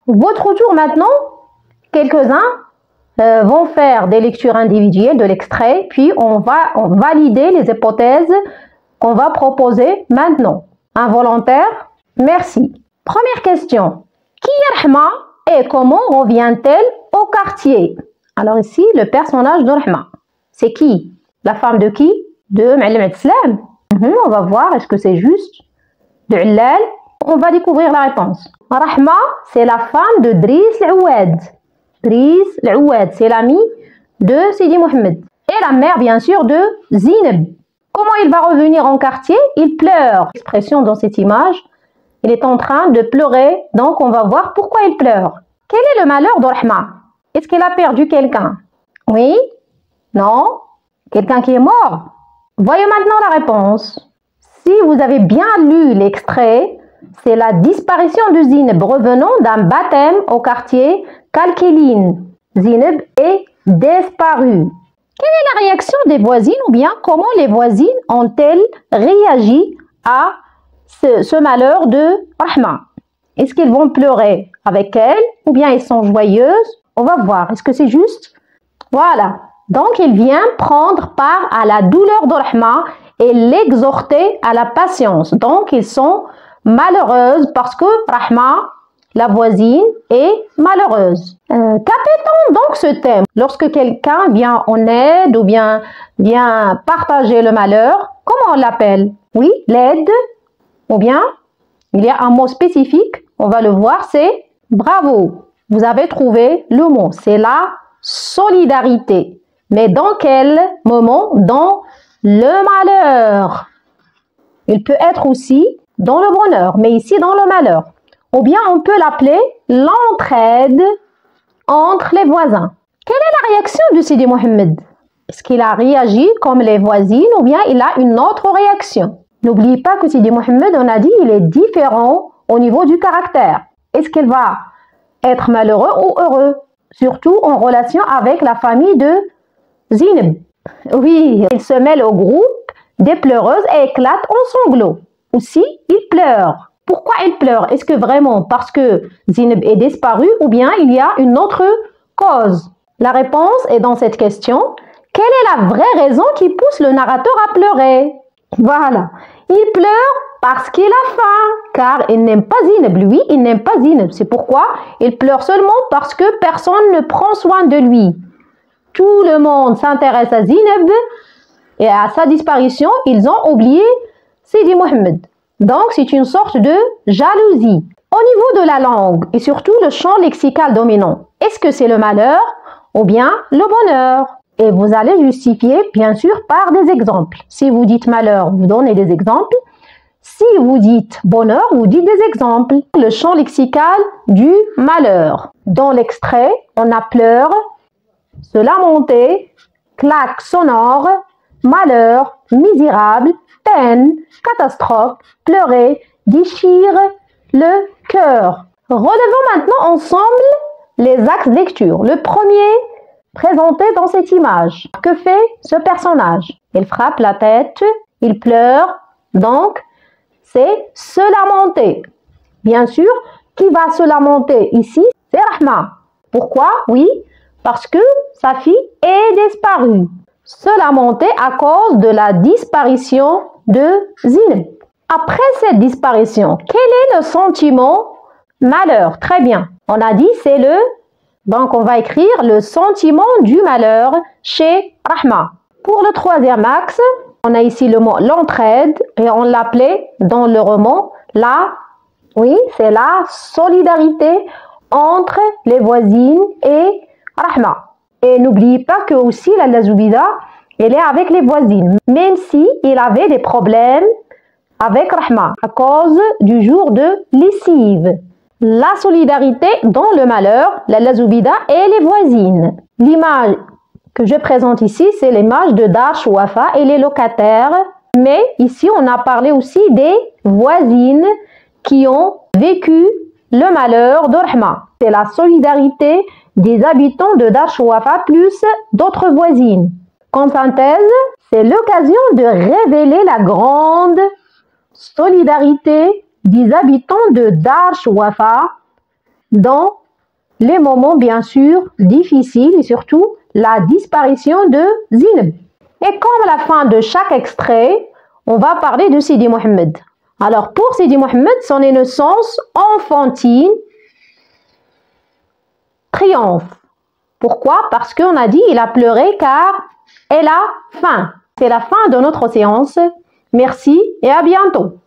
Votre tour maintenant, quelques-uns vont faire des lectures individuelles de l'extrait, puis on va valider les hypothèses qu'on va proposer maintenant. Involontaire? Merci. Première question. Qui est Rahma et comment revient-elle au quartier? Alors ici, le personnage de Rahma. C'est qui? La femme de qui? De Ma'alem Abdeslam. On va voir, est-ce que c'est juste? De Illal? On va découvrir la réponse. Rahma, c'est la femme de Driss l'Ouad. Driss l'Ouad, c'est l'ami de Sidi Mohamed. Et la mère, bien sûr, de Zineb. Comment il va revenir en quartier? Il pleure. L'expression dans cette image, il est en train de pleurer. Donc, on va voir pourquoi il pleure. Quel est le malheur de Rahma? Est-ce qu'il a perdu quelqu'un? Oui? Non? Quelqu'un qui est mort? Voyons maintenant la réponse. Si vous avez bien lu l'extrait, c'est la disparition de Zineb revenant d'un baptême au quartier Kalkeline. Zineb est disparue. Quelle est la réaction des voisines ou bien comment les voisines ont-elles réagi à ce malheur de Rahma? Est-ce qu'elles vont pleurer avec elle ou bien elles sont joyeuses? On va voir. Est-ce que c'est juste? Voilà. Donc, il vient prendre part à la douleur de Rahma et l'exhorter à la patience. Donc, ils sont malheureuses parce que Rahma, la voisine, est malheureuse. Qu'appelle-t-on donc ce thème? Lorsque quelqu'un vient en aide ou bien vient partager le malheur, comment on l'appelle? Oui, l'aide. Ou bien, il y a un mot spécifique, on va le voir, c'est bravo. Vous avez trouvé le mot, c'est la solidarité. Mais dans quel moment? Dans le malheur. Il peut être aussi dans le bonheur, mais ici dans le malheur. Ou bien on peut l'appeler l'entraide entre les voisins. Quelle est la réaction de Sidi Mohamed? Est-ce qu'il a réagi comme les voisines ou bien il a une autre réaction? N'oubliez pas que Sidi Mohamed, on a dit, il est différent au niveau du caractère. Est-ce qu'il va être malheureux ou heureux? Surtout en relation avec la famille de Zineb. Oui, il se mêle au groupe des pleureuses et éclate en sanglots. Aussi, il pleure. Pourquoi il pleure? Est-ce que vraiment parce que Zineb est disparue ou bien il y a une autre cause? La réponse est dans cette question. Quelle est la vraie raison qui pousse le narrateur à pleurer? Voilà. Il pleure parce qu'il a faim, car il n'aime pas Zineb. Lui, il n'aime pas Zineb. C'est pourquoi il pleure seulement parce que personne ne prend soin de lui. Tout le monde s'intéresse à Zineb et à sa disparition, ils ont oublié Sidi Mohamed. Donc, c'est une sorte de jalousie. Au niveau de la langue et surtout le champ lexical dominant, est-ce que c'est le malheur ou bien le bonheur? Et vous allez justifier, bien sûr, par des exemples. Si vous dites malheur, vous donnez des exemples. Si vous dites bonheur, vous dites des exemples. Le champ lexical du malheur. Dans l'extrait, on a pleure, se lamenter, claque sonore, malheur, misérable, peine, catastrophe, pleurer, déchire le cœur. Relevons maintenant ensemble les axes de lecture. Le premier, présenté dans cette image. Que fait ce personnage? Il frappe la tête, il pleure, donc c'est se lamenter. Bien sûr, qui va se lamenter ici? C'est Rahma. Pourquoi? Oui, parce que sa fille est disparue. Se lamenter à cause de la disparition de Zineb. Après cette disparition, quel est le sentiment? Malheur. Très bien. On a dit c'est le... Donc, on va écrire le sentiment du malheur chez Rahma. Pour le troisième axe, on a ici le mot l'entraide et on l'appelait dans le roman oui, c'est la solidarité entre les voisines et Rahma. Et n'oubliez pas que aussi la Zoubida, elle est avec les voisines, même si il avait des problèmes avec Rahma à cause du jour de lessive. La solidarité dans le malheur, la Zoubida et les voisines. L'image que je présente ici, c'est l'image de Dar Wafa et les locataires. Mais ici, on a parlé aussi des voisines qui ont vécu le malheur de Rahma. C'est la solidarité des habitants de Dar Wafa plus d'autres voisines. En synthèse, c'est l'occasion de révéler la grande solidarité des habitants de Dar Wafa dans les moments bien sûr difficiles et surtout la disparition de Zineb. Et comme à la fin de chaque extrait, on va parler de Sidi Mohamed. Alors pour Sidi Mohamed, son innocence enfantine triomphe. Pourquoi? Parce qu'on a dit il a pleuré car elle a faim. C'est la fin de notre séance. Merci et à bientôt.